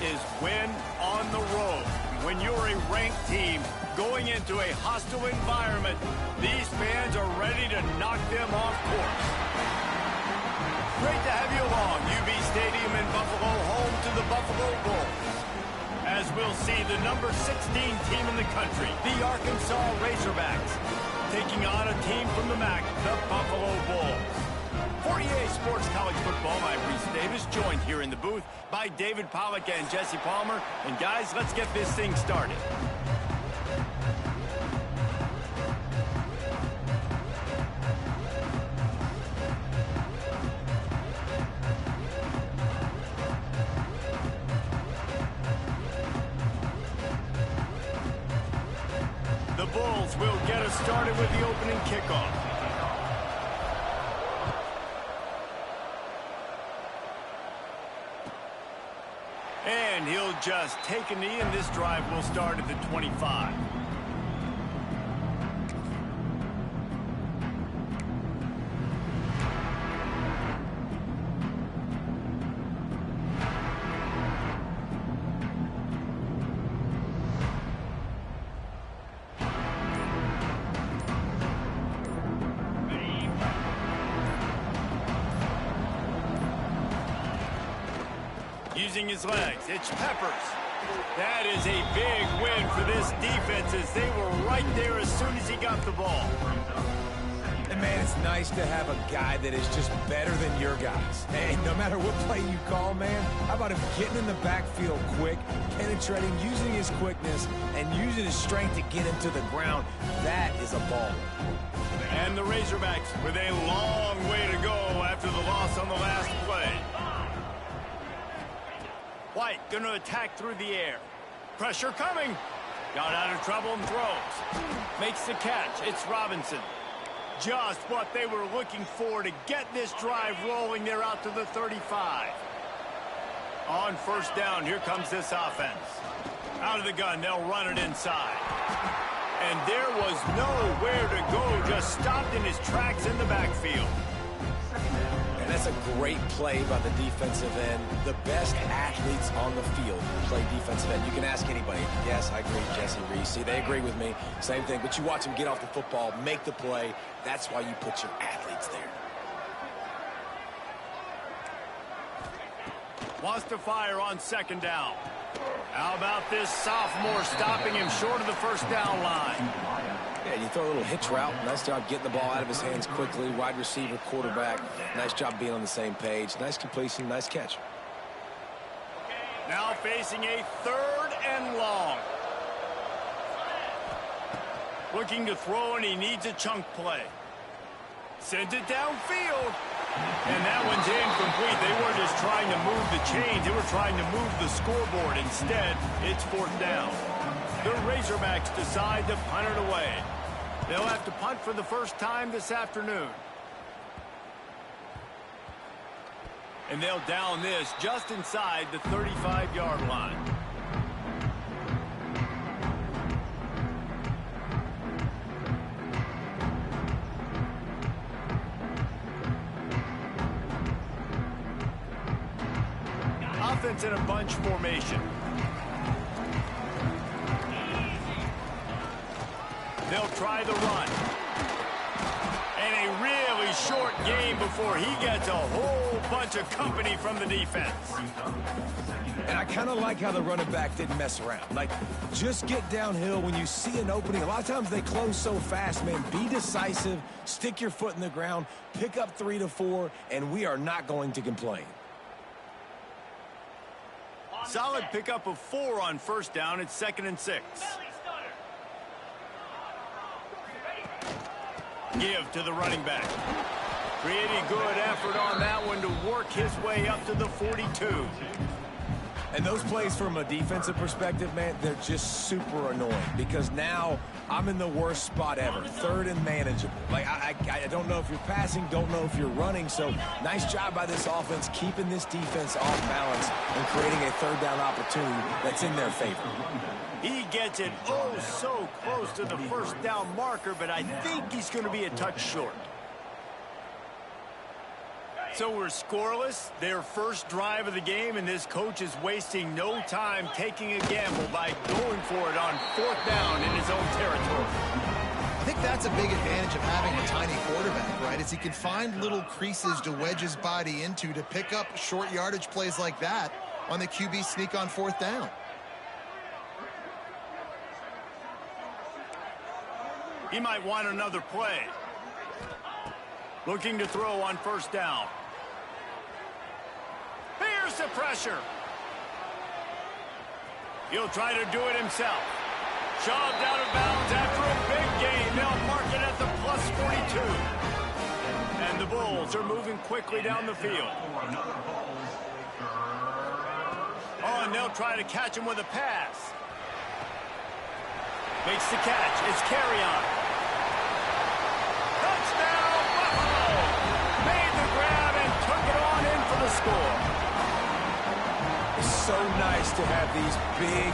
is win on the road. When you're a ranked team going into a hostile environment, these fans are ready to knock them off course. Great to have you along. UB Stadium in Buffalo, home to the Buffalo Bulls. As we'll see the number 16 team in the country, the Arkansas Razorbacks, taking on a team from the MAC, the Buffalo Bulls. For EA Sports College Football, I'm Reese Davis, joined here in the booth by David Pollack and Jesse Palmer. And guys, let's get this thing started. The Bulls will get us started with the opening kickoff. And he'll just take a knee, and this drive will start at the 25. Using his legs, it's Peppers. That is a big win for this defense as they were right there as soon as he got the ball. And man, it's nice to have a guy that is just better than your guys. Hey, no matter what play you call, man, how about him getting in the backfield quick, penetrating, using his quickness, and using his strength to get him to the ground? That is a ball. And the Razorbacks with a long way to go after the loss on the last play. White going to attack through the air. Pressure coming. Got out of trouble and throws. Makes the catch. It's Robinson. Just what they were looking for to get this drive rolling. They're out to the 35. On first down, here comes this offense. Out of the gun, they'll run it inside. And there was nowhere to go. Just stopped in his tracks in the backfield. And that's a great play by the defensive end. The best athletes on the field play defensive end. You can ask anybody. Yes, I agree, Jesse Reese. See, they agree with me. Same thing. But you watch them get off the football, make the play. That's why you put your athletes there. Wants to fire on second down. How about this sophomore stopping him short of the first down line? Yeah, you throw a little hitch route. Nice job getting the ball out of his hands quickly. Wide receiver, quarterback. Nice job being on the same page. Nice completion, nice catch. Now facing a third and long. Looking to throw, and he needs a chunk play. Sends it downfield. And that one's incomplete. They weren't just trying to move the chains. They were trying to move the scoreboard. Instead, it's fourth down. The Razorbacks decide to punt it away. They'll have to punt for the first time this afternoon. And they'll down this just inside the 35-yard line. Offense in a bunch formation. They'll try the run. And a really short game before he gets a whole bunch of company from the defense. And I kind of like how the running back didn't mess around. Like, just get downhill when you see an opening. A lot of times they close so fast, man. Be decisive, stick your foot in the ground, pick up 3 to 4, and we are not going to complain. Solid pickup of 4 on first down. It's 2nd and 6. Give to the running back. Pretty good effort on that one to work his way up to the 42. And those plays from a defensive perspective, man, they're just super annoying because now I'm in the worst spot ever, third and manageable. Like, I don't know if you're passing, don't know if you're running, so nice job by this offense keeping this defense off balance and creating a third down opportunity that's in their favor. He gets it oh so close to the first down marker, but I think he's going to be a touch short. So we're scoreless, their first drive of the game, and this coach is wasting no time taking a gamble by going for it on 4th down in his own territory. I think that's a big advantage of having a tiny quarterback, right? Is he can find little creases to wedge his body into to pick up short yardage plays like that on the QB sneak on 4th down. He might want another play. Looking to throw on 1st down. Here's the pressure. He'll try to do it himself. Shoved out of bounds after a big gain. They'll mark it at the +42. And the Bulls are moving quickly down the field. Oh, and they'll try to catch him with a pass. Makes the catch. It's Carrion. Touchdown, Buffalo! Made the grab and took it on in for the score. It's so nice to have these big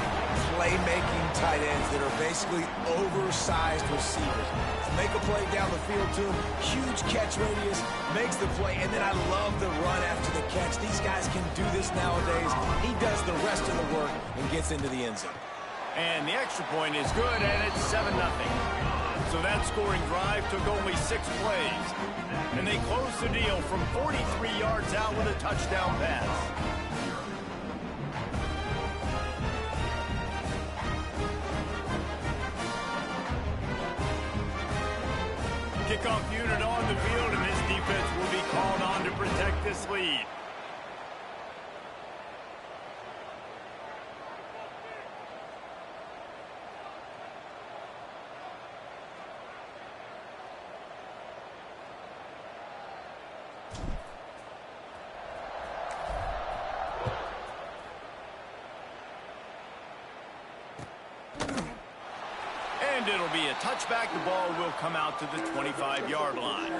playmaking tight ends that are basically oversized receivers. To make a play down the field to him, huge catch radius, makes the play, and then I love the run after the catch. These guys can do this nowadays. He does the rest of the work and gets into the end zone. And the extra point is good, and it's 7-0. So that scoring drive took only 6 plays. And they closed the deal from 43 yards out with a touchdown pass. Kickoff unit on the field, and this defense will be called on to protect this lead. And it'll be a touchback. The ball will come out to the 25-yard line.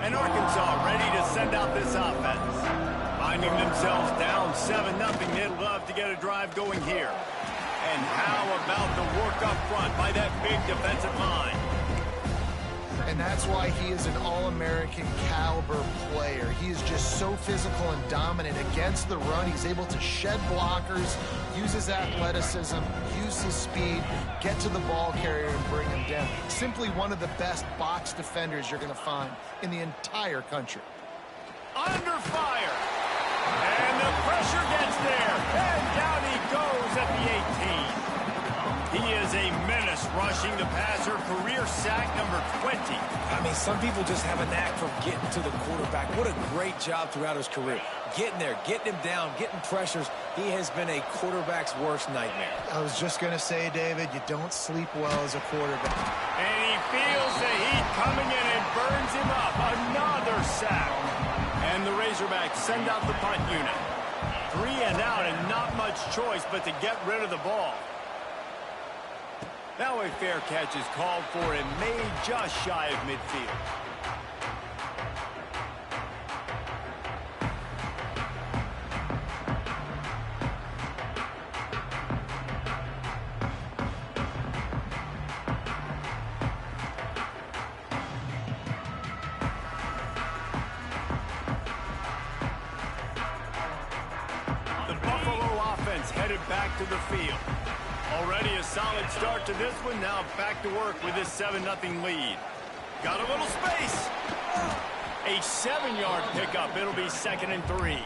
And Arkansas ready to send out this offense. Finding themselves down 7-0, they'd love to get a drive going here. And how about the work up front by that big defensive line? And that's why he is an All-American caliber player. He is just so physical and dominant against the run. He's able to shed blockers, use his athleticism, use his speed, get to the ball carrier and bring him down. Simply one of the best box defenders you're going to find in the entire country. Under fire. And the pressure gets there. And down he goes at the 18. He is a menace rushing the passer. Career sack number 20. I mean, some people just have a knack for getting to the quarterback. What a great job throughout his career. Getting there, getting him down, getting pressures. He has been a quarterback's worst nightmare. I was just going to say, David, you don't sleep well as a quarterback. And he feels the heat coming in and burns him up. Another sack. And the Razorbacks send out the punt unit. 3 and out and not much choice but to get rid of the ball. Now a fair catch is called for and made just shy of midfield. The Buffalo offense headed back to the field. Already a solid start to this one. Now back to work with this 7-0 lead. Got a little space. A 7-yard pickup. It'll be 2nd and 3.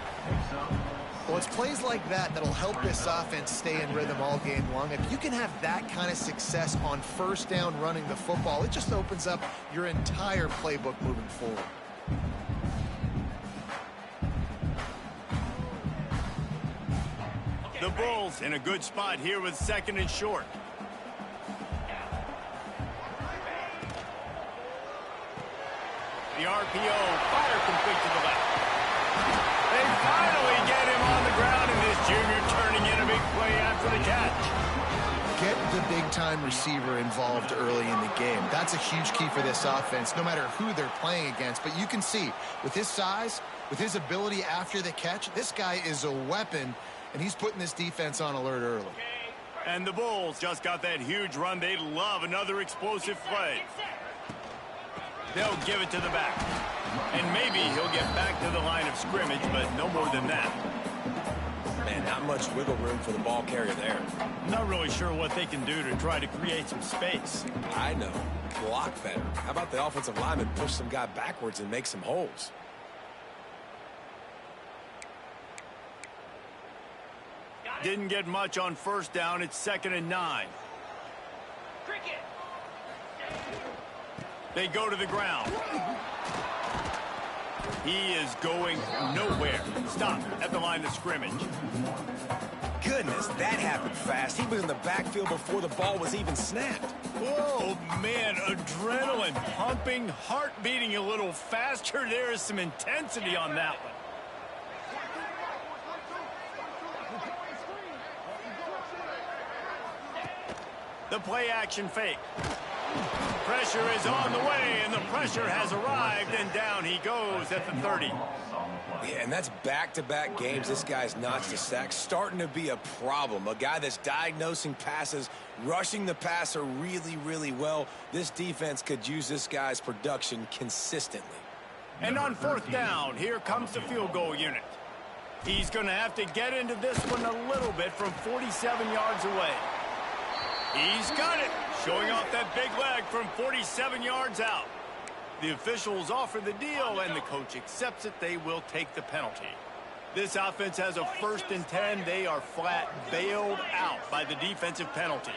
Well, it's plays like that that'll help this offense stay in rhythm all game long. If you can have that kind of success on 1st down running the football, it just opens up your entire playbook moving forward. The Bulls in a good spot here with 2nd and short. The RPO, fire complete to the left. They finally get him on the ground, and this junior turning in a big play after the catch. Get the big-time receiver involved early in the game. That's a huge key for this offense, no matter who they're playing against. But you can see, with his size, with his ability after the catch, this guy is a weapon, and he's putting this defense on alert early. And the Bulls just got that huge run. They love another explosive play. They'll give it to the back. And maybe he'll get back to the line of scrimmage, but no more than that. Man, not much wiggle room for the ball carrier there. Not really sure what they can do to try to create some space. I know. Block better. How about the offensive lineman push some guy backwards and make some holes? Didn't get much on first down. It's 2nd and 9. They go to the ground. He is going nowhere. Stop at the line of scrimmage. Goodness, that happened fast. He was in the backfield before the ball was even snapped. Oh, man, adrenaline pumping, heart beating a little faster. There is some intensity on that one. The play action fake. Pressure is on the way, and the pressure has arrived, and down he goes at the 30. Yeah, and that's back-to-back games this guy's notched a sack. Starting to be a problem. A guy that's diagnosing passes, rushing the passer really, really well. This defense could use this guy's production consistently. And on 4th down, here comes the field goal unit. He's going to have to get into this one a little bit from 47 yards away. He's got it, showing off that big leg from 47 yards out. The officials offer the deal, and the coach accepts it. They will take the penalty. This offense has a 1st and 10. They are flat bailed out by the defensive penalty.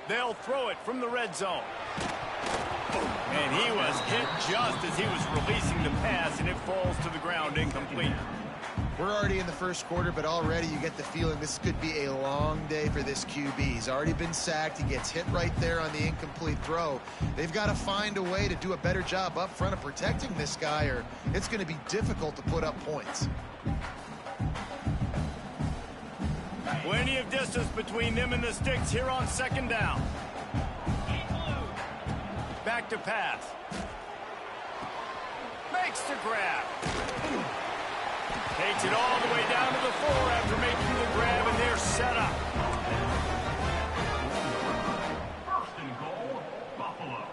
They'll throw it from the red zone. And he was hit just as he was releasing the pass, and it falls to the ground incomplete. We're already in the first quarter, but already you get the feeling this could be a long day for this QB. He's already been sacked. He gets hit right there on the incomplete throw. They've got to find a way to do a better job up front of protecting this guy, or it's going to be difficult to put up points. Plenty of distance between them and the sticks here on 2nd down. Back to pass. Makes the grab. Takes it all the way down to the 4 after making the grab, and they're set up. 1st and goal, Buffalo.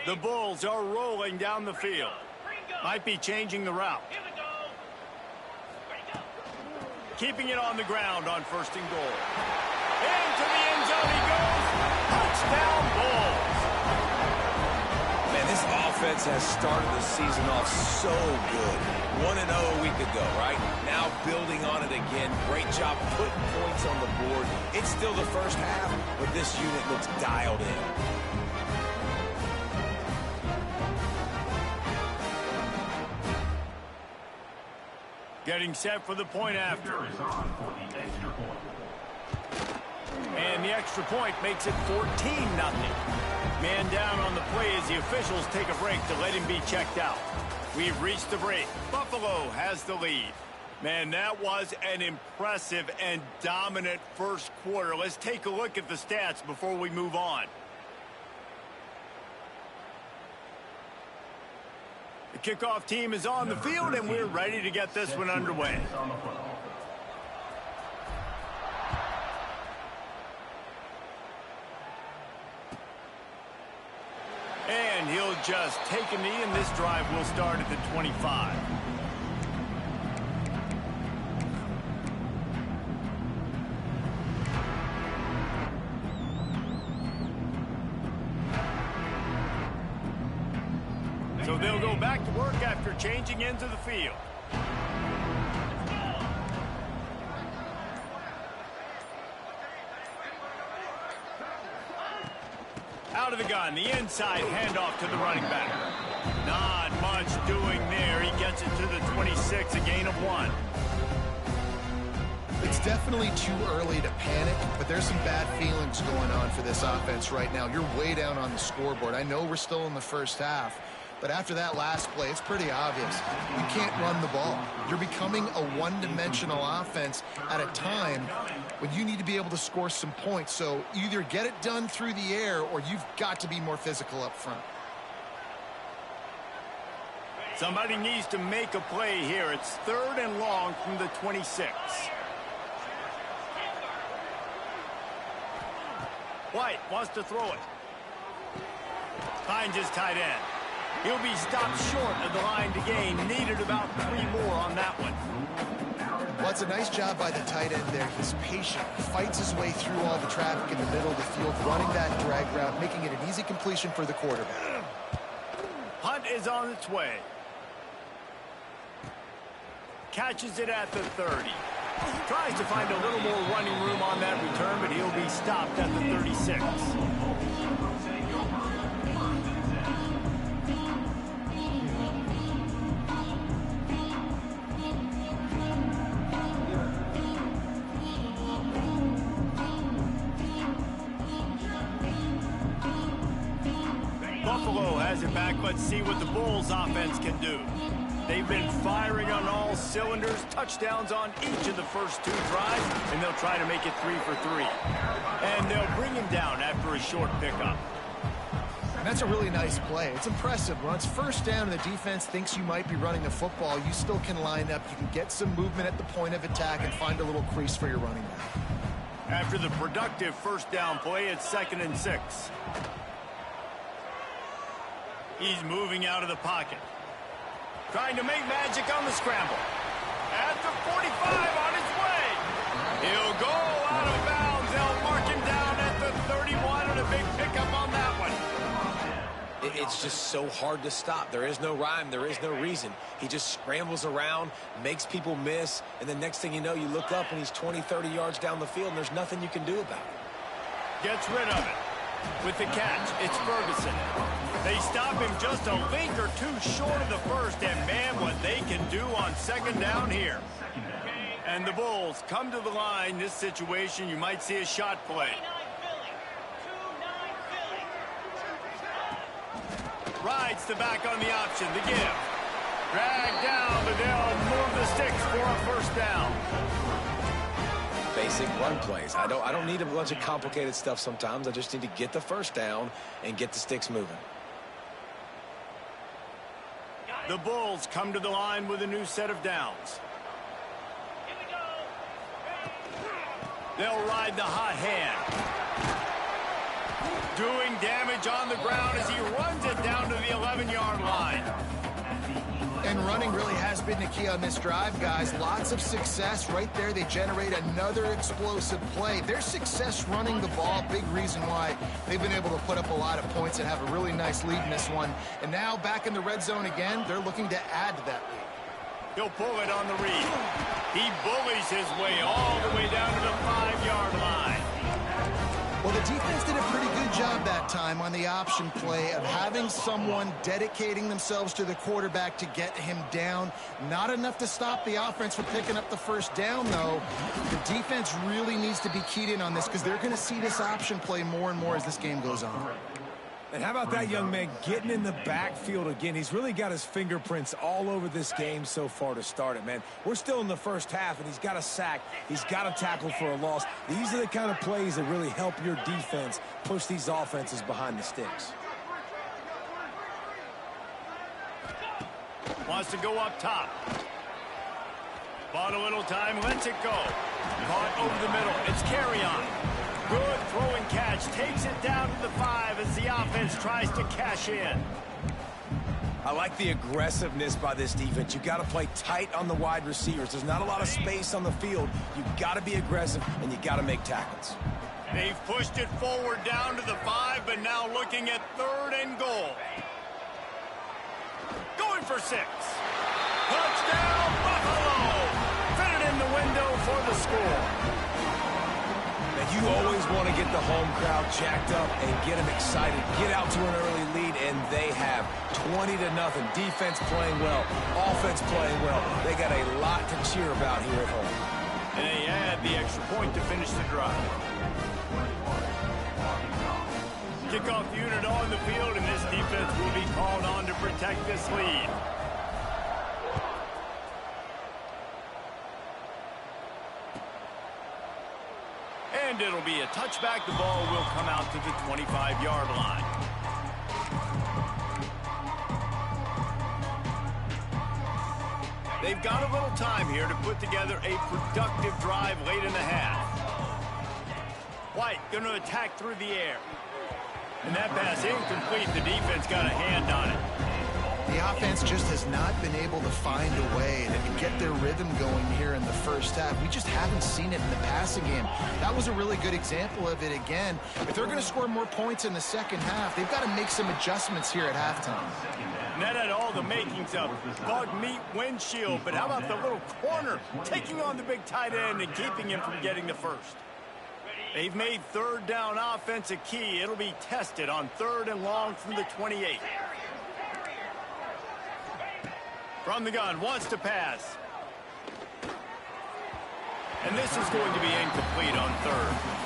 The Bulls are rolling down the field. Might be changing the route. Keeping it on the ground on 1st and goal. Into the end zone he goes. Touchdown, Bulls. Man, this offense has started the season off so good. 1-0 a week ago, right? Now building on it again. Great job putting points on the board. It's still the first half, but this unit looks dialed in. Getting set for the point after. And the extra point makes it 14-0. Man down on the play as the officials take a break to let him be checked out. We've reached the break. Buffalo has the lead. Man, that was an impressive and dominant first quarter. Let's take a look at the stats before we move on. The kickoff team is on the field, and we're ready to get this one underway. And he'll just take a knee, and this drive will start at the 25. So they'll go back to work after changing into the field. Out of the gun, the inside handoff to the running back. Not much doing there. He gets it to the 26, a gain of 1. It's definitely too early to panic, but there's some bad feelings going on for this offense right now. You're way down on the scoreboard. I know we're still in the first half, but after that last play, it's pretty obvious. You can't run the ball. You're becoming a one-dimensional offense at a time when you need to be able to score some points. So either get it done through the air or you've got to be more physical up front. Somebody needs to make a play here. It's 3rd and long from the 26. White wants to throw it. Finds his tight end. He'll be stopped short of the line to gain. Needed about 3 more on that one. Well, it's a nice job by the tight end there. He's patient. He fights his way through all the traffic in the middle of the field, running that drag route, making it an easy completion for the quarterback. Hunt is on its way. Catches it at the 30. Tries to find a little more running room on that return, but he'll be stopped at the 36. Buffalo has it back. Let's see what the Bulls offense can do. They've been firing on all cylinders, touchdowns on each of the first 2 drives, and they'll try to make it 3 for 3. And they'll bring him down after a short pickup. And that's a really nice play. It's impressive. When it's first down and the defense thinks you might be running the football, you still can line up. You can get some movement at the point of attack and find a little crease for your running back. After the productive first down play, it's 2nd and 6. He's moving out of the pocket. Trying to make magic on the scramble. At the 45 on his way. He'll go out of bounds. They'll mark him down at the 31 and a big pickup on that one. It's just so hard to stop. There is no rhyme. There is no reason. He just scrambles around, makes people miss, and the next thing you know, you look up and he's 20, 30 yards down the field, and there's nothing you can do about it. Gets rid of it. With the catch, it's Ferguson. They stop him just a link or 2 short of the first, and man, what they can do on 2nd down here. And the Bulls come to the line. This situation, you might see a shot play. Rides the back on the option, the give. Drag down, but they'll move the sticks for a first down. Basic run plays. I don't need a bunch of complicated stuff sometimes. I just need to get the first down and get the sticks moving. The Bulls come to the line with a new set of downs. They'll ride the hot hand. Doing damage on the ground as he runs it down to the 11-yard line. And running really has been the key on this drive, guys. Lots of success right there. They generate another explosive play. Their success running the ball, big reason why they've been able to put up a lot of points and have a really nice lead in this one. And now back in the red zone again, they're looking to add to that lead. He'll pull it on the read. He bullies his way all the way down to the 5-yard line. Well, the defense did a pretty good job that time on the option play of having someone dedicating themselves to the quarterback to get him down. Not enough to stop the offense from picking up the first down, though. The defense really needs to be keyed in on this because they're going to see this option play more and more as this game goes on. And how about that young man getting in the backfield again? He's really got his fingerprints all over this game so far to start it, man. We're still in the first half, and he's got a sack. He's got a tackle for a loss. These are the kind of plays that really help your defense push these offenses behind the sticks. Wants to go up top. Bought a little time, lets it go. Caught over the middle. It's Carry-On. Good throw and catch. Takes it down to the 5 as the offense tries to cash in. I like the aggressiveness by this defense. You got to play tight on the wide receivers. There's not a lot of space on the field. You got to be aggressive, and you got to make tackles. They've pushed it forward down to the 5, but now looking at 3rd and goal. Going for 6. Touchdown, Buffalo! Fit it in the window for the score. You always want to get the home crowd jacked up and get them excited, get out to an early lead, and they have 20-0. Defense playing well, offense playing well. They got a lot to cheer about here at home. And they add extra point to finish the drive. Kickoff unit on the field, and this defense will be called on to protect this lead. And it'll be a touchback. The ball will come out to the 25-yard line. They've got a little time here to put together a productive drive late in the half. White going to attack through the air. And that pass incomplete. The defense got a hand on it. The offense just has not been able to find a way to get their rhythm going here in the first half. We just haven't seen it in the passing game. That was a really good example of it again. If they're going to score more points in the second half, they've got to make some adjustments here at halftime. And that had all the makings of dog meat windshield, but how about the little corner taking on the big tight end and keeping him from getting the first? They've made third down offense a key. It'll be tested on 3rd and long from the 28. From the gun, wants to pass. And this is going to be incomplete on 3rd.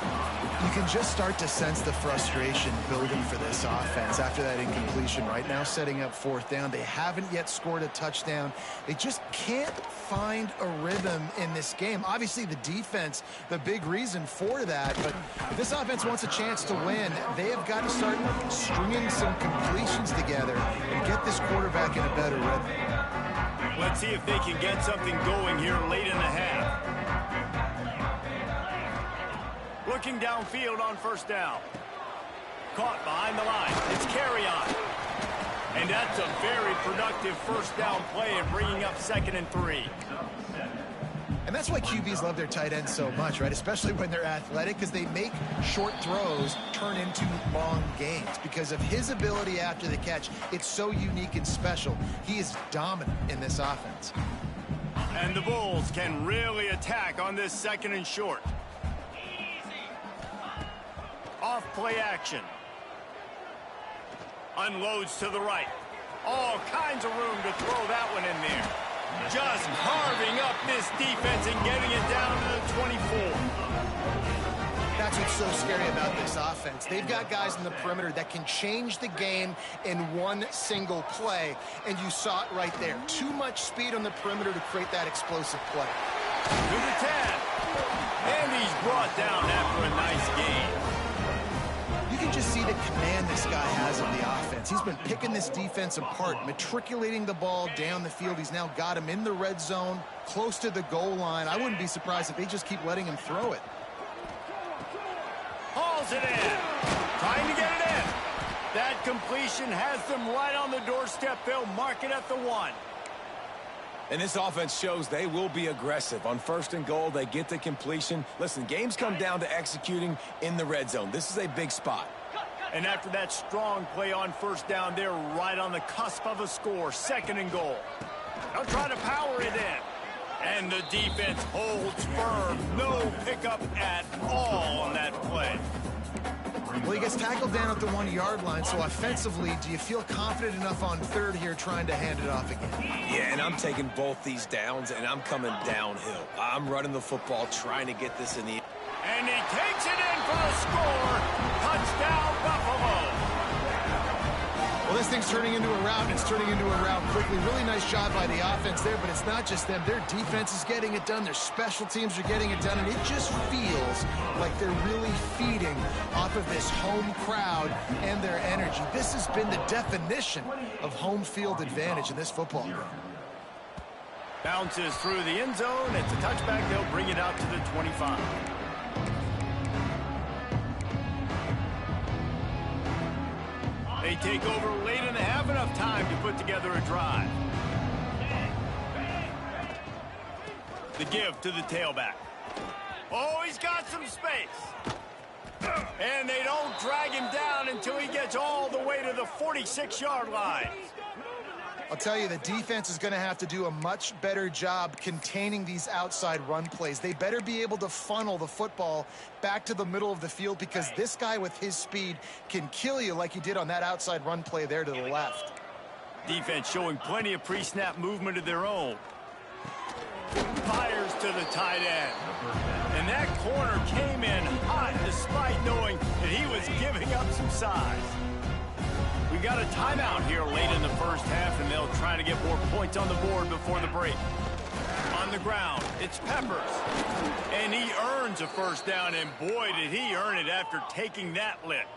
You can just start to sense the frustration building for this offense after that incompletion. Right now setting up 4th down. They haven't yet scored a touchdown. They just can't find a rhythm in this game. Obviously the defense, the big reason for that, but if this offense wants a chance to win, they have got to start stringing some completions together and get this quarterback in a better rhythm. Let's see if they can get something going here late in the half. Looking downfield on 1st down. Caught behind the line. It's carry on. And that's a very productive 1st down play and bringing up 2nd and 3. And that's why QBs love their tight ends so much, right? Especially when they're athletic, because they make short throws turn into long gains. Because of his ability after the catch, it's so unique and special. He is dominant in this offense. And the Bulls can really attack on this 2nd and short. Off play action. Unloads to the right. All kinds of room to throw that one in there. Just carving up this defense and getting it down to the 24. That's what's so scary about this offense. They've got guys in the perimeter that can change the game in one single play, and you saw it right there. Too much speed on the perimeter to create that explosive play. To the 10. And he's brought down after a nice gain. You can just see the command this guy has of the offense. He's been picking this defense apart, matriculating the ball down the field. He's now got him in the red zone, close to the goal line. I wouldn't be surprised if they just keep letting him throw it. Hauls it in. Trying to get it in. That completion has them right on the doorstep. They'll mark it at the 1. And this offense shows they will be aggressive. On 1st and goal, they get the completion. Listen, games come down to executing in the red zone. This is a big spot. And after that strong play on 1st down, they're right on the cusp of a score. 2nd and goal. They'll try to power it in. And the defense holds firm. No pickup at all on that play. Well, he gets tackled down at the 1-yard line, so offensively, do you feel confident enough on 3rd here trying to hand it off again? Yeah, and I'm taking both these downs, and I'm coming downhill. I'm running the football, trying to get this in the... And he takes it in for the score. Touchdown, Buffalo. Well, this thing's turning into a rout, and it's turning into a rout quickly. Really nice job by the offense there, but it's not just them. Their defense is getting it done. Their special teams are getting it done, and it just feels like they're really feeding off of this home crowd and their energy. This has been the definition of home field advantage in this football game. Bounces through the end zone. It's a touchback. They'll bring it out to the 25. They take over late in the half, enough time to put together a drive. The give to the tailback. Oh, he's got some space. And they don't drag him down until he gets all the way to the 46-yard line. I'll tell you, the defense is going to have to do a much better job containing these outside run plays. They better be able to funnel the football back to the middle of the field, because this guy with his speed can kill you like he did on that outside run play there to the left. Defense showing plenty of pre-snap movement of their own. Fires to the tight end. And that corner came in hot despite knowing that he was giving up some size. We got a timeout here late in the first half, and they'll try to get more points on the board before the break. On the ground, it's Peppers. And he earns a first down, and boy, did he earn it after taking that lick.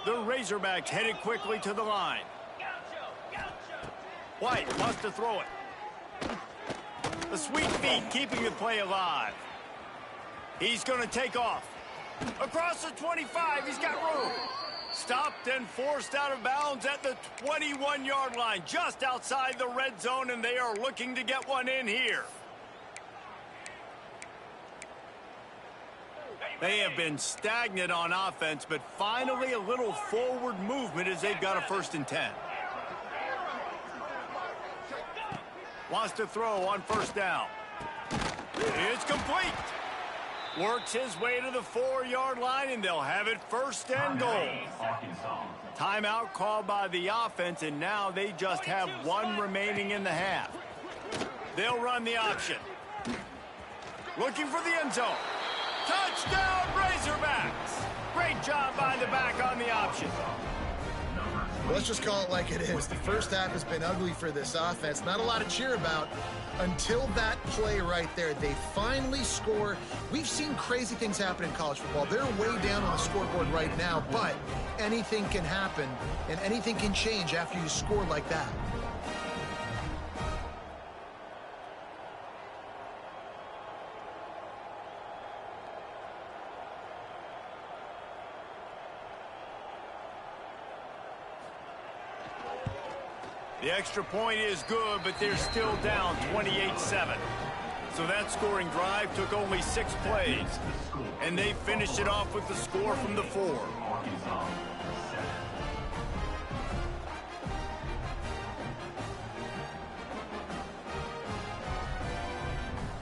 The Razorbacks headed quickly to the line. White wants to throw it. The sweet feet keeping the play alive. He's going to take off. Across the 25, he's got room. Stopped and forced out of bounds at the 21-yard line, just outside the red zone, and they are looking to get one in here. They have been stagnant on offense, but finally a little forward movement as they've got a 1st and 10. Wants to throw on 1st down. It's complete. Works his way to the 4-yard line, and they'll have it 1st and goal. Timeout called by the offense, and now they just have one remaining in the half. They'll run the option. Looking for the end zone. Touchdown, Razorbacks! Great job by the back on the option. Let's just call it like it is. The first half has been ugly for this offense. Not a lot to cheer about until that play right there. They finally score. We've seen crazy things happen in college football. They're way down on the scoreboard right now, but anything can happen, and anything can change after you score like that. The extra point is good, but they're still down 28-7. So that scoring drive took only 6 plays, and they finished it off with the score from the 4.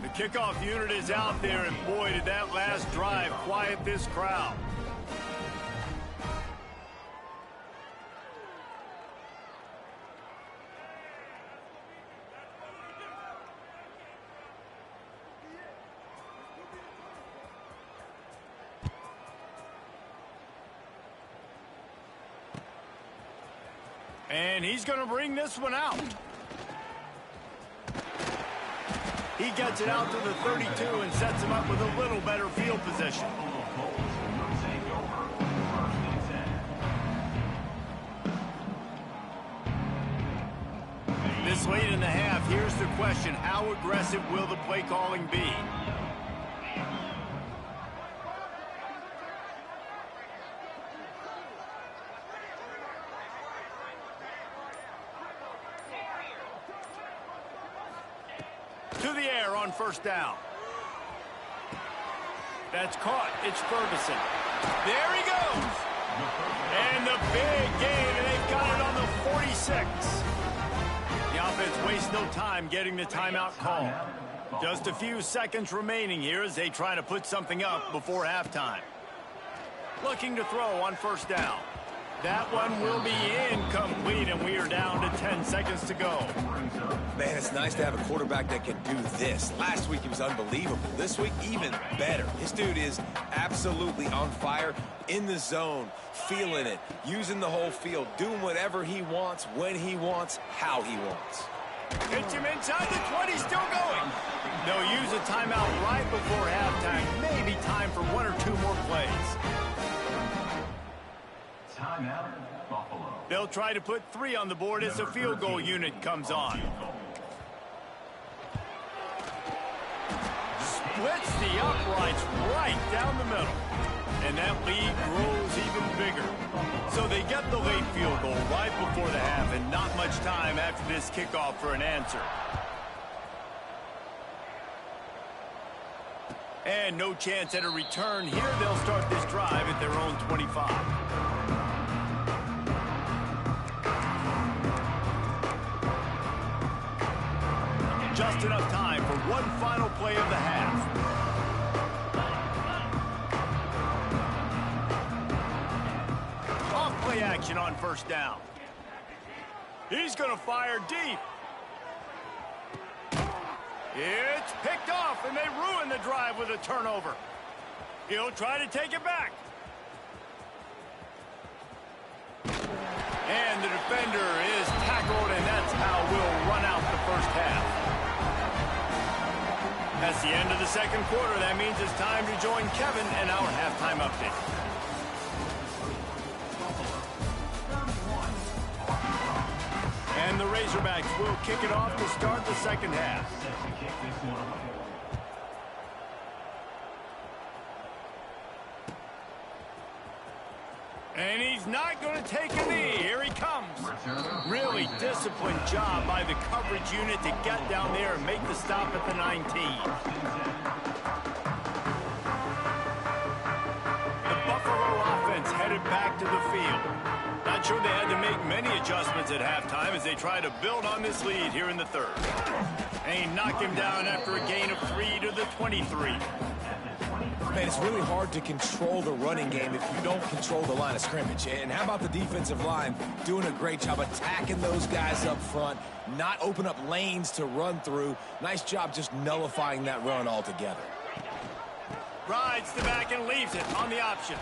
The kickoff unit is out there, and boy, did that last drive quiet this crowd. And he's going to bring this one out. He gets it out to the 32 and sets him up with a little better field position. This late in the half, here's the question. How aggressive will the play calling be? To the air on 1st down. That's caught. It's Ferguson. There he goes. And the big gain, and they've got it on the 46. The offense wastes no time getting the timeout call. Just a few seconds remaining here as they try to put something up before halftime. Looking to throw on 1st down. That one will be incomplete, and we are down to 10 seconds to go. Man, it's nice to have a quarterback that can do this. Last week, he was unbelievable. This week, even better. This dude is absolutely on fire, in the zone, feeling it, using the whole field, doing whatever he wants, when he wants, how he wants. Hits him inside the 20, still going. They'll use a timeout right before halftime. Maybe time for 1 or 2 more plays. Timeout, Buffalo. They'll try to put 3 on the board as the field goal unit comes on. Splits the uprights right down the middle. And that lead grows even bigger. So they get the late field goal right before the half, and not much time after this kickoff for an answer. And no chance at a return here. They'll start this drive at their own 25. Just enough time for one final play of the half. Off play action on 1st down. He's going to fire deep. It's picked off, and they ruin the drive with a turnover. He'll try to take it back. And the defender is tackled, and that's how we'll run out the first half. That's the end of the second quarter. That means it's time to join Kevin in our halftime update. And the Razorbacks will kick it off to start the second half. And he's not going to take a knee. Here he comes. Really disciplined job by the coverage unit to get down there and make the stop at the 19. The Buffalo offense headed back to the field. Not sure they had to make many adjustments at halftime as they try to build on this lead here in the third. And he knocked him down after a gain of 3 to the 23. Man, it's really hard to control the running game if you don't control the line of scrimmage. And how about the defensive line doing a great job attacking those guys up front, not open up lanes to run through. Nice job just nullifying that run altogether. Rides the back and leaves it on the option.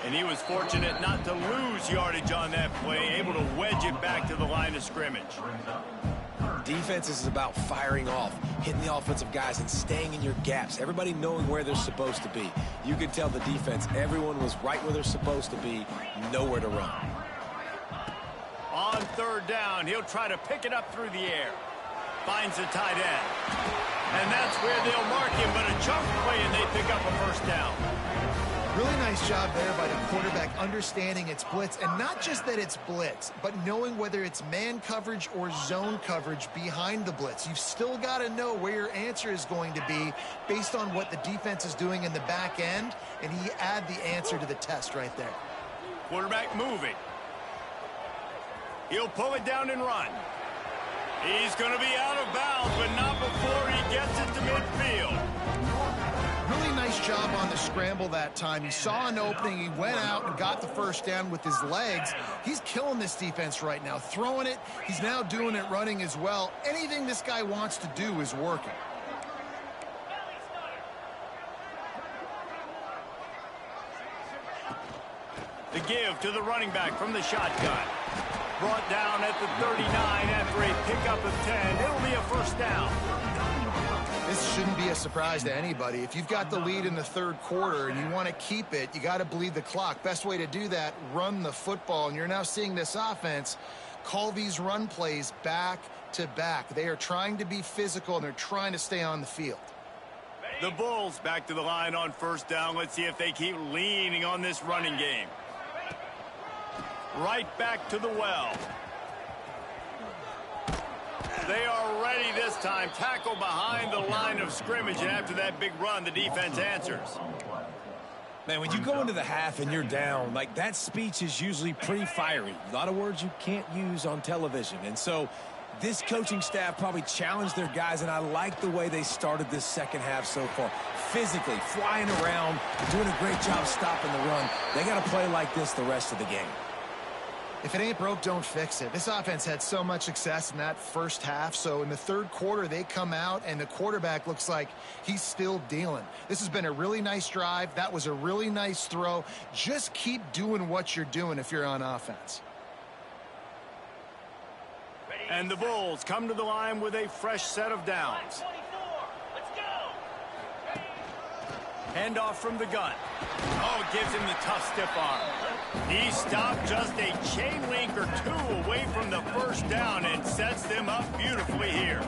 And he was fortunate not to lose yardage on that play, able to wedge it back to the line of scrimmage. Defense is about firing off, hitting the offensive guys and staying in your gaps. Everybody knowing where they're supposed to be. You could tell the defense, everyone was right where they're supposed to be, nowhere to run. On third down, he'll try to pick it up through the air. Finds the tight end. And that's where they'll mark him, but a jump play and they pick up a first down. Really nice job there by the quarterback understanding it's blitz, and not just that it's blitz, but knowing whether it's man coverage or zone coverage behind the blitz. You've still got to know where your answer is going to be based on what the defense is doing in the back end, and he add the answer to the test right there. Quarterback moving. He'll pull it down and run. He's going to be out of bounds, but not before he gets it to midfield. Really nice job on the scramble that time. He saw an opening. He went out and got the first down with his legs. He's killing this defense right now. Throwing it. He's now doing it running as well. Anything this guy wants to do is working. The give to the running back from the shotgun. Brought down at the 39 after a pickup of 10. It'll be a first down. This shouldn't be a surprise to anybody. If you've got the lead in the third quarter and you want to keep it, you got to bleed the clock. Best way to do that, run the football. And you're now seeing this offense call these run plays back to back. They are trying to be physical, and they're trying to stay on the field. The Bulls back to the line on first down. Let's see if they keep leaning on this running game. Right back to the well. They are ready this time. Tackle behind the line of scrimmage, and after that big run, the defense answers. Man, when you go into the half and you're down, like, that speech is usually pretty fiery. A lot of words you can't use on television. And so this coaching staff probably challenged their guys, and I like the way they started this second half so far. Physically, flying around, doing a great job stopping the run. They got to play like this the rest of the game. If it ain't broke, don't fix it. This offense had so much success in that first half, so in the third quarter, they come out, and the quarterback looks like he's still dealing. This has been a really nice drive. That was a really nice throw. Just keep doing what you're doing if you're on offense. And the Bulls come to the line with a fresh set of downs. Handoff from the gun. Oh, it gives him the tough stiff arm. He stopped just a chain link or two away from the first down and sets them up beautifully here.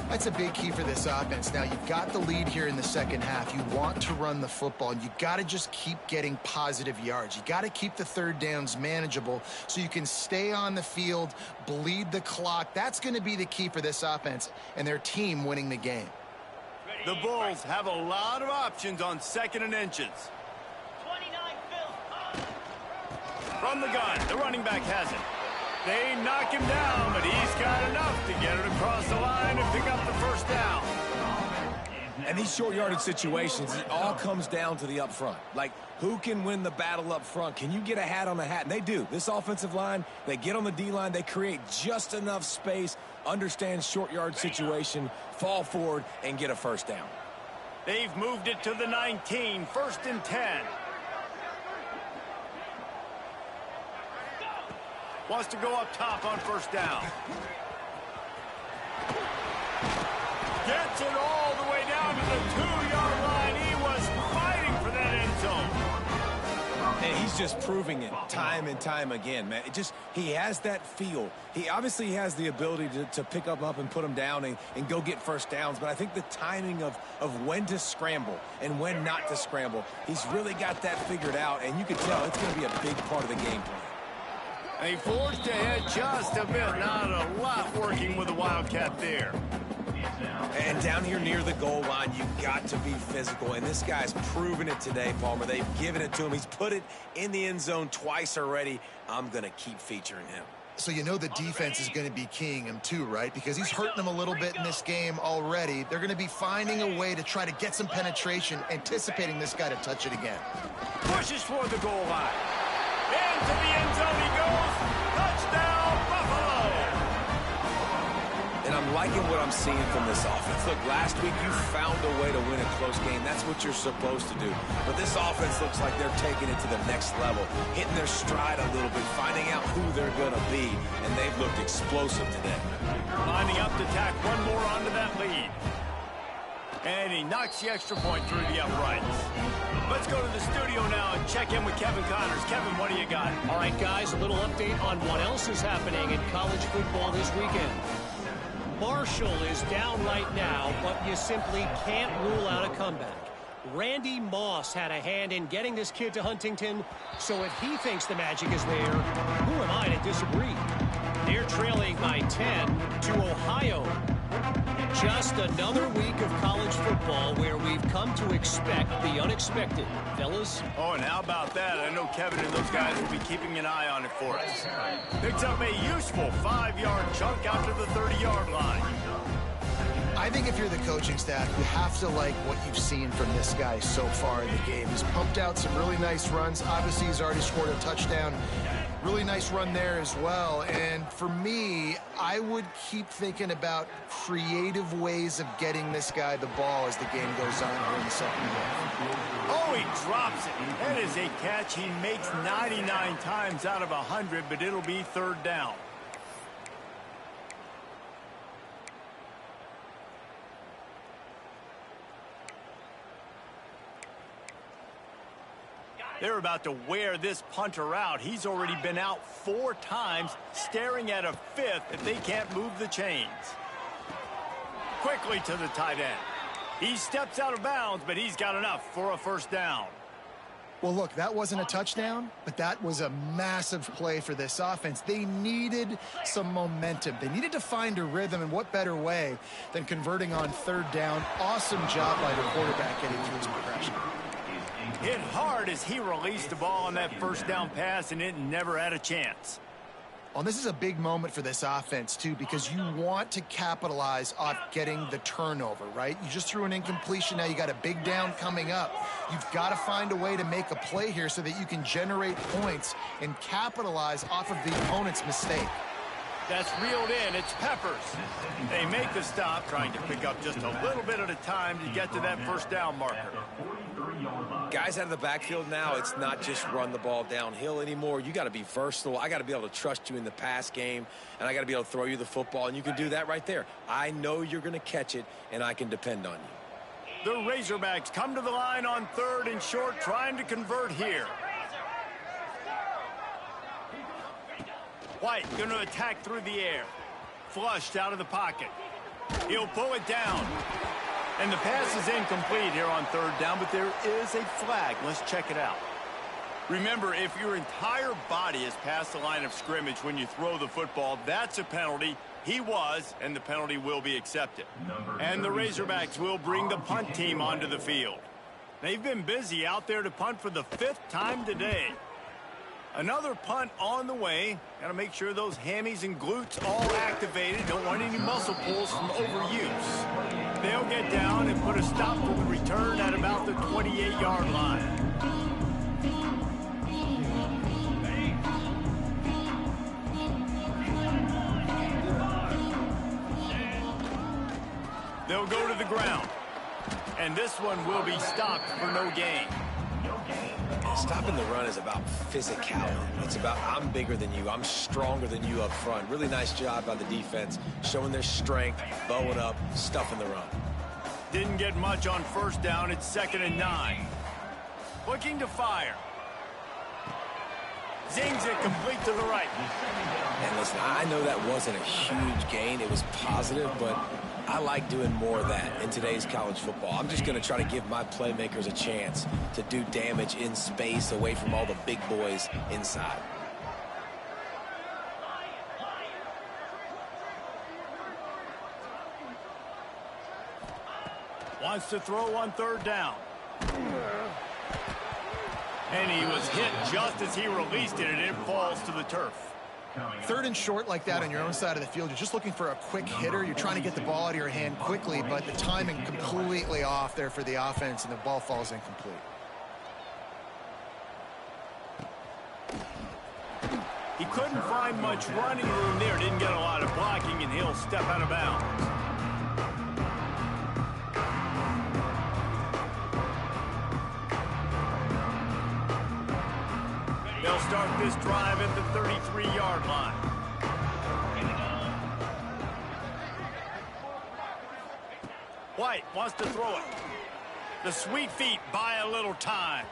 That's a big key for this offense. Now, you've got the lead here in the second half. You want to run the football, and you got to just keep getting positive yards. You got to keep the third downs manageable so you can stay on the field, bleed the clock. That's going to be the key for this offense and their team winning the game. The Bulls have a lot of options on second and inches. From the gun, the running back has it. They knock him down, but he's got enough to get it across the line and pick up the first down. And these short yardage situations, it all comes down to the up front. Like, who can win the battle up front? Can you get a hat on a hat? And they do. This offensive line, they get on the D-line, they create just enough space, understand short yard situation, fall forward, and get a first down. They've moved it to the 19, 1st and 10. Wants to go up top on 1st down. Gets it all the way down to the 2-yard line. He was fighting for that end zone. And he's just proving it time and time again, man. He has that feel. He obviously has the ability to pick up and put them down and go get first downs. But I think the timing of when to scramble and when not to scramble, he's really got that figured out. And you can tell it's going to be a big part of the game plan. And he forged ahead just a bit. Not a lot working with the Wildcat there. And down here near the goal line, you've got to be physical. And this guy's proven it today, Palmer. They've given it to him. He's put it in the end zone twice already. I'm going to keep featuring him. So you know the defense is going to be keying him too, right? Because he's hurting them a little bit in this game already. They're going to be finding a way to try to get some penetration, anticipating this guy to touch it again. Pushes for the goal line. Into the end zone he goes. Touchdown, Buffalo! And I'm liking what I'm seeing from this offense. Look, last week you found a way to win a close game. That's what you're supposed to do. But this offense looks like they're taking it to the next level, hitting their stride a little bit, finding out who they're going to be, and they've looked explosive today. Lining up to tack one more onto that lead. And he knocks the extra point through the uprights. Let's go to the studio now and check in with Kevin Connors. Kevin, what do you got? All right, guys, a little update on what else is happening in college football this weekend. Marshall is down right now, but you simply can't rule out a comeback. Randy Moss had a hand in getting this kid to Huntington, so if he thinks the magic is there, who am I to disagree? They're trailing by 10 to Ohio. Just another week of college football where we've come to expect the unexpected. Fellas? Oh, and how about that? I know Kevin and those guys will be keeping an eye on it for us. Picks up a useful 5-yard chunk out to the 30-yard line. I think if you're the coaching staff, you have to like what you've seen from this guy so far in the game. He's pumped out some really nice runs. Obviously, he's already scored a touchdown. Really nice run there as well. And for me, I would keep thinking about creative ways of getting this guy the ball as the game goes on here in the second half. Oh, he drops it. That is a catch he makes 99 times out of 100, but it'll be 3rd down. They're about to wear this punter out. He's already been out 4 times, staring at a 5th if they can't move the chains. Quickly to the tight end. He steps out of bounds, but he's got enough for a 1st down. Well, look, that wasn't a touchdown, but that was a massive play for this offense. They needed some momentum. They needed to find a rhythm, and what better way than converting on 3rd down. Awesome job by the quarterback getting through his progression. Hit hard as he released the ball on that 1st down pass, and it never had a chance. Well, this is a big moment for this offense, too, because you want to capitalize off getting the turnover, right? You just threw an incompletion. Now you got a big down coming up. You've got to find a way to make a play here so that you can generate points and capitalize off of the opponent's mistake. That's reeled in. It's Peppers. They make the stop, trying to pick up just a little bit at a time to get to that 1st down marker. Guys out of the backfield now, it's not just run the ball downhill anymore. You got to be versatile. I got to be able to trust you in the pass game, and I got to be able to throw you the football, and you can do that right there. I know you're going to catch it, and I can depend on you. The Razorbacks come to the line on 3rd and short, trying to convert here. White going to attack through the air. Flushed out of the pocket. He'll pull it down. And the pass is incomplete here on 3rd down, but there is a flag. Let's check it out. Remember, if your entire body is past the line of scrimmage when you throw the football, that's a penalty. He was, and the penalty will be accepted. And the Razorbacks will bring the punt team onto the field. They've been busy out there to punt for the 5th time today. Another punt on the way. Got to make sure those hammies and glutes all activated. Don't want any muscle pulls from overuse. they'll get down and put a stop to the return at about the 28-yard line. They'll go to the ground. And this one will be stopped for no gain. Stopping the run is about physicality. It's about I'm bigger than you. I'm stronger than you up front. Really nice job by the defense, showing their strength, bowing up, stuffing the run. Didn't get much on first down. It's 2nd and 9. Looking to fire. Zings it complete to the right. And listen, I know that wasn't a huge gain. It was positive, but I like doing more of that in today's college football. I'm just going to try to give my playmakers a chance to do damage in space away from all the big boys inside. Wants to throw on 3rd down. And he was hit just as he released it, and it falls to the turf. 3rd and short like that on your own side of the field, you're just looking for a quick hitter. You're trying to get the ball out of your hand quickly, but the timing completely off there for the offense, and the ball falls incomplete. He couldn't find much running room there. Didn't get a lot of blocking, and he'll step out of bounds. They'll start this drive at the 33-yard line. White wants to throw it. The sweet feet buy a little time.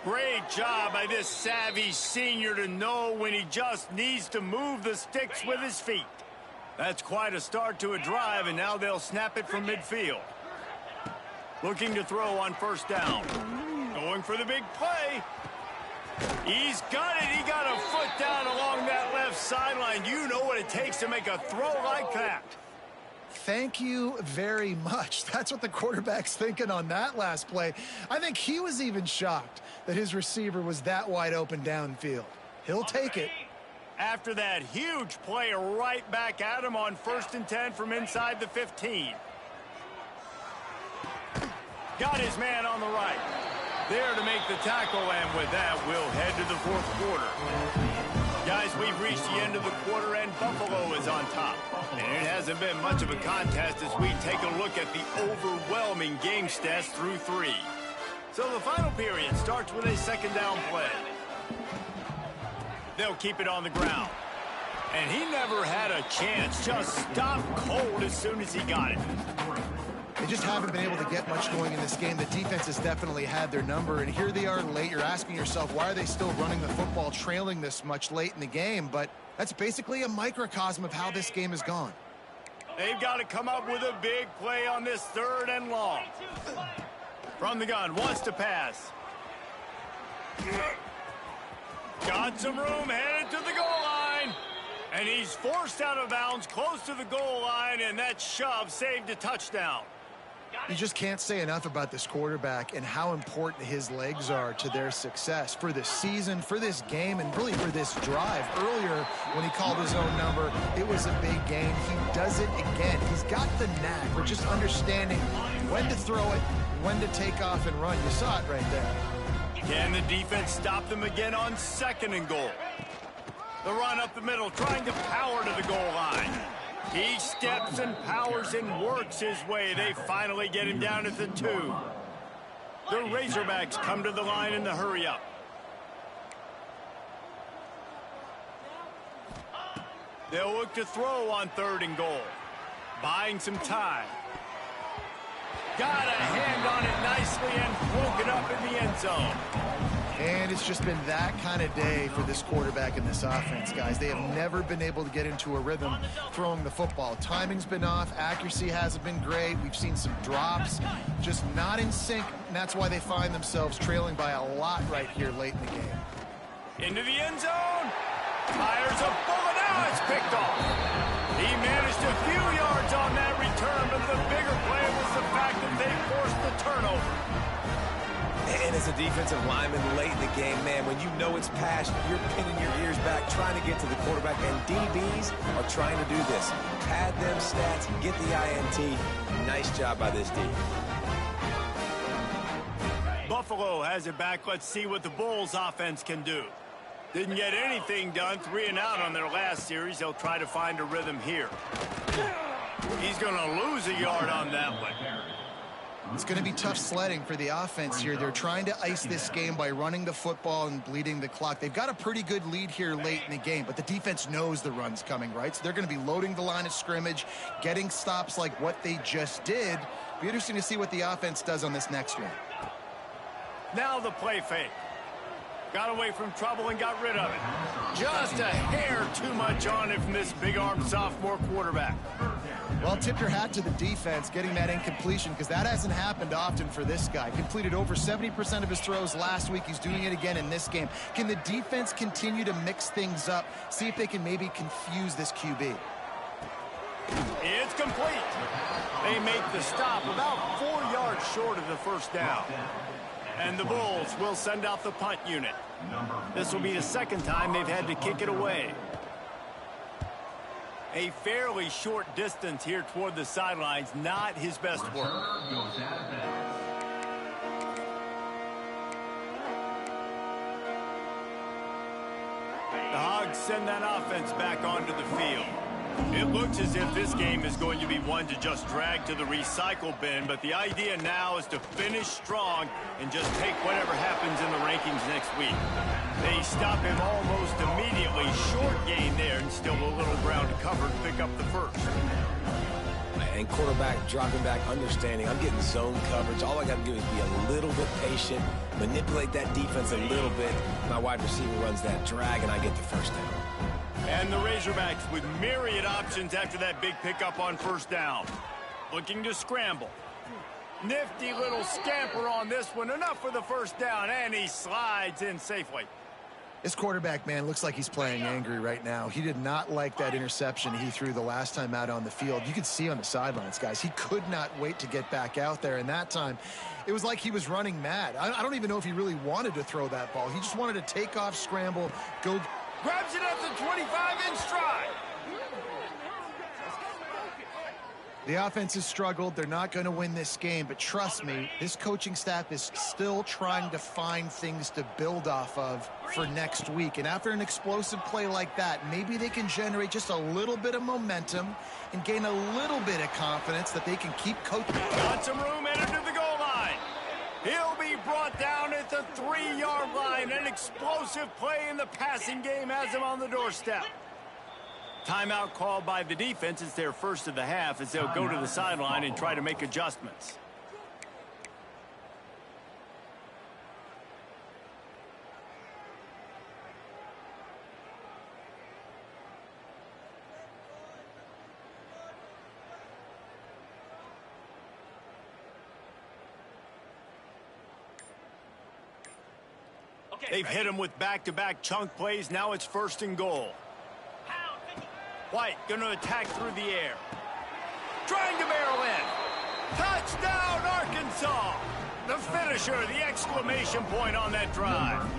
Great job by this savvy senior to know when he just needs to move the sticks with his feet. That's quite a start to a drive, and now they'll snap it from midfield. Looking to throw on 1st down. Going for the big play. He's got it. He got a foot down along that left sideline. You know what it takes to make a throw like that. Thank you very much. That's what the quarterback's thinking on that last play. I think he was even shocked that his receiver was that wide open downfield. He'll take it. After that huge play, right back at him on 1st and 10 from inside the 15. Got his man on the right. There to make the tackle, and with that, we'll head to the 4th quarter. Guys, we've reached the end of the quarter, and Buffalo is on top. And it hasn't been much of a contest as we take a look at the overwhelming game stats through 3. So the final period starts with a 2nd down play. They'll keep it on the ground. And he never had a chance. Just stopped cold as soon as he got it. They just haven't been able to get much going in this game. The defense has definitely had their number, and here they are late. You're asking yourself, why are they still running the football, trailing this much late in the game? But that's basically a microcosm of how this game has gone. They've got to come up with a big play on this 3rd and long. From the gun, wants to pass. Got some room, headed to the goal line. And he's forced out of bounds close to the goal line, and that shove saved a touchdown. You just can't say enough about this quarterback and how important his legs are to their success for this season, for this game, and really for this drive. Earlier, when he called his own number, it was a big game. He does it again. He's got the knack for just understanding when to throw it, when to take off and run. You saw it right there. Can the defense stop them again on 2nd and goal? The run up the middle, trying to power to the goal line. He steps and powers and works his way. They finally get him down at the 2. The Razorbacks come to the line in the hurry-up. They'll look to throw on 3rd and goal. Buying some time. Got a hand on it nicely and broke it up in the end zone. And it's just been that kind of day for this quarterback and this offense, guys. They have never been able to get into a rhythm throwing the football. Timing's been off. Accuracy hasn't been great. We've seen some drops, just not in sync, and that's why they find themselves trailing by a lot right here late in the game. Into the end zone. Fires a bullet. Now it's picked off. He managed a few yards on that return, but the bigger play was the fact that they forced the turnover. And as as a defensive lineman late in the game, man, when you know it's passion, you're pinning your ears back, trying to get to the quarterback, and DBs are trying to do this. Pad them stats, get the INT. Nice job by this D. Buffalo has it back. Let's see what the Bulls offense can do. Didn't get anything done, 3 and out on their last series. They'll try to find a rhythm here. He's going to lose a yard on that one. It's going to be tough sledding for the offense here. They're trying to ice this game by running the football and bleeding the clock. They've got a pretty good lead here late in the game, but the defense knows the run's coming, right? So they're going to be loading the line of scrimmage, getting stops like what they just did. Be interesting to see what the offense does on this next one. Now the play fake. Got away from trouble and got rid of it. Just a hair too much on it from this big-armed sophomore quarterback. Well, tip your hat to the defense getting that incompletion, because that hasn't happened often for this guy. Completed over 70% of his throws last week. He's doing it again in this game. Can the defense continue to mix things up, see if they can maybe confuse this QB? It's complete. They make the stop about 4 yards short of the first down. And the Bulls will send out the punt unit. This will be the second time they've had to kick it away. A fairly short distance here toward the sidelines, not his best work. The Hogs send that offense back onto the field. It looks as if this game is going to be one to just drag to the recycle bin, but the idea now is to finish strong and just take whatever happens in the rankings next week. They stop him almost immediately. Short gain there, and still a little ground to cover to pick up the first. And quarterback dropping back, understanding I'm getting zone coverage. All I got to do is be a little bit patient, manipulate that defense a little bit. My wide receiver runs that drag, and I get the first down. And the Razorbacks with myriad options after that big pickup on first down. Looking to scramble. Nifty little scamper on this one. Enough for the first down, and he slides in safely. This quarterback, man, looks like he's playing angry right now. He did not like that interception he threw the last time out on the field. You could see on the sidelines, guys, he could not wait to get back out there. And that time, it was like he was running mad. I don't even know if he really wanted to throw that ball. He just wanted to take off, scramble, go. Grabs it at the 25 in stride. The offense has struggled. They're not going to win this game, but trust me, this coaching staff is still trying to find things to build off of for next week. And after an explosive play like that, maybe they can generate just a little bit of momentum and gain a little bit of confidence that they can keep coaching. Got some room headed to the goal line. He'll be brought down at the 3-yard line. An explosive play in the passing game has him on the doorstep. Timeout called by the defense. It's their first of the half as they'll go to the sideline and try to make adjustments. They've hit him with back-to-back chunk plays. Now it's first and goal. White going to attack through the air. Trying to barrel in. Touchdown, Arkansas. The finisher, the exclamation point on that drive.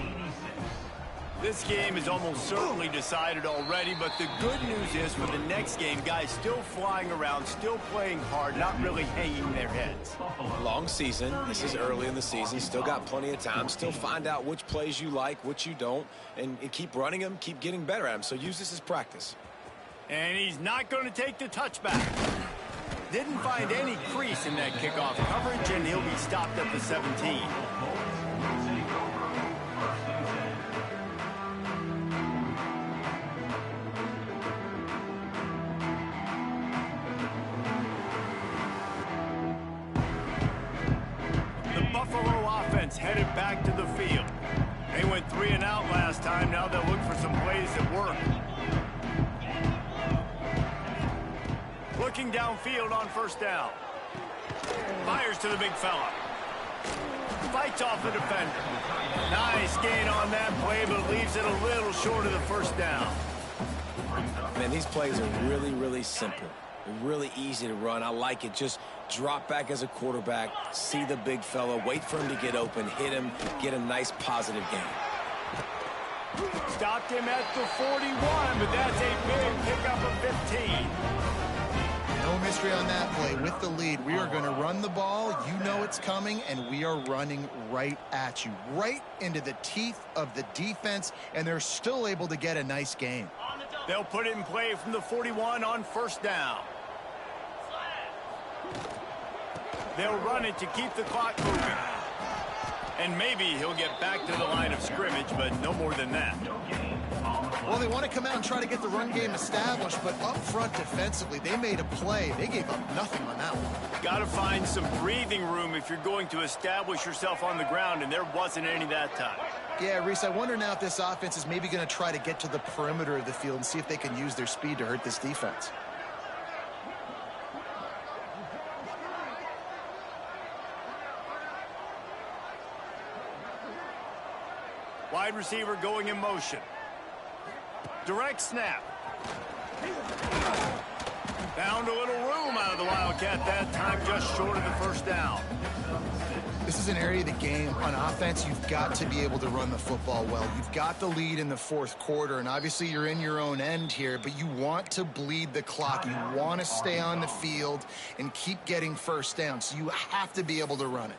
This game is almost certainly decided already, but the good news is for the next game, guys still flying around, still playing hard, not really hanging their heads. Long season. This is early in the season. Still got plenty of time. Still find out which plays you like, which you don't, and keep running them, keep getting better at them. So use this as practice. And he's not going to take the touchback. Didn't find any crease in that kickoff coverage, and he'll be stopped at the 17. Headed back to the field. They went 3 and out last time. Now they'll look for some plays that work. Looking downfield on first down. Fires to the big fella. Fights off the defender. Nice gain on that play, but leaves it a little short of the first down. Man, these plays are really, really simple. really easy to run. I like it. Just drop back as a quarterback, see the big fella, wait for him to get open, hit him, get a nice positive gain. Stopped him at the 41, but that's a big pickup of 15. No mystery on that play. With the lead, we are going to run the ball. You know it's coming, and we are running right at you, right into the teeth of the defense, and they're still able to get a nice gain. They'll put it in play from the 41 on first down. They'll run it to keep the clock moving. And maybe he'll get back to the line of scrimmage, but no more than that. Well, they want to come out and try to get the run game established, but up front defensively, they made a play. They gave up nothing on that one. Got to find some breathing room if you're going to establish yourself on the ground, and there wasn't any that time. Yeah, Reese, I wonder now if this offense is maybe going to try to get to the perimeter of the field and see if they can use their speed to hurt this defense. Wide receiver going in motion. Direct snap. Found a little room out of the Wildcat that time, just short of the first down. This is an area of the game. On offense, you've got to be able to run the football well. You've got the lead in the fourth quarter, and obviously you're in your own end here, but you want to bleed the clock. You want to stay on the field and keep getting first down, so you have to be able to run it.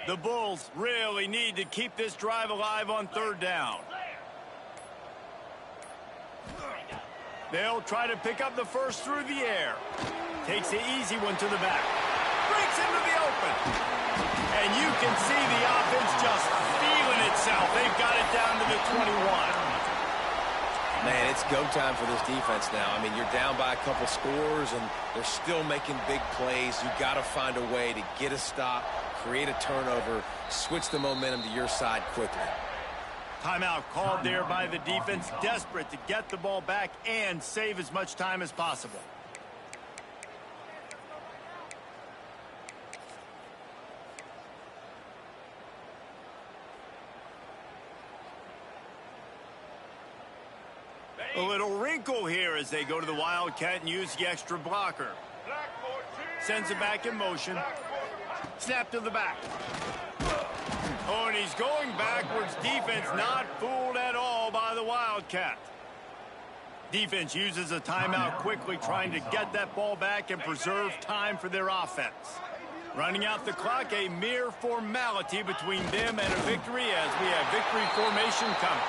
The Bulls really need to keep this drive alive on third down. They'll try to pick up the first through the air. Takes the easy one to the back. Breaks into the open. And you can see the offense just feeling itself. They've got it down to the 21. Man, it's go time for this defense now. I mean, you're down by a couple scores, and they're still making big plays. You got to find a way to get a stop, create a turnover, switch the momentum to your side quickly. Timeout called there by the defense, desperate to get the ball back and save as much time as possible. A little wrinkle here as they go to the Wildcat and use the extra blocker. Sends it back in motion. Snap to the back. Oh, and he's going backwards. Defense not fooled at all by the Wildcat. Defense uses a timeout quickly, trying to get that ball back and preserve time for their offense. Running out the clock, a mere formality between them and a victory as we have victory formation coming.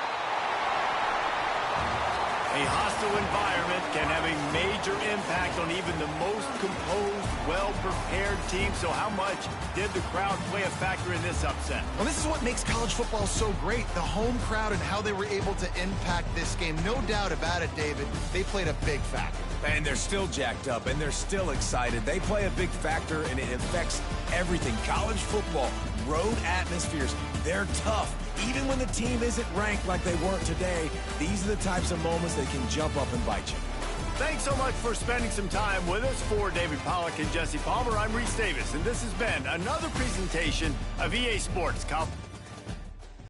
A hostile environment can have a major impact on even the most composed, well-prepared team. So how much did the crowd play a factor in this upset? Well, this is what makes college football so great, the home crowd and how they were able to impact this game. No doubt about it, David, they played a big factor. And they're still jacked up, and they're still excited. They play a big factor, and it affects everything. College football, road atmospheres, they're tough. Even when the team isn't ranked like they weren't today, these are the types of moments that can jump up and bite you. Thanks so much for spending some time with us. For David Pollack and Jesse Palmer, I'm Reese Davis, and this has been another presentation of EA Sports College.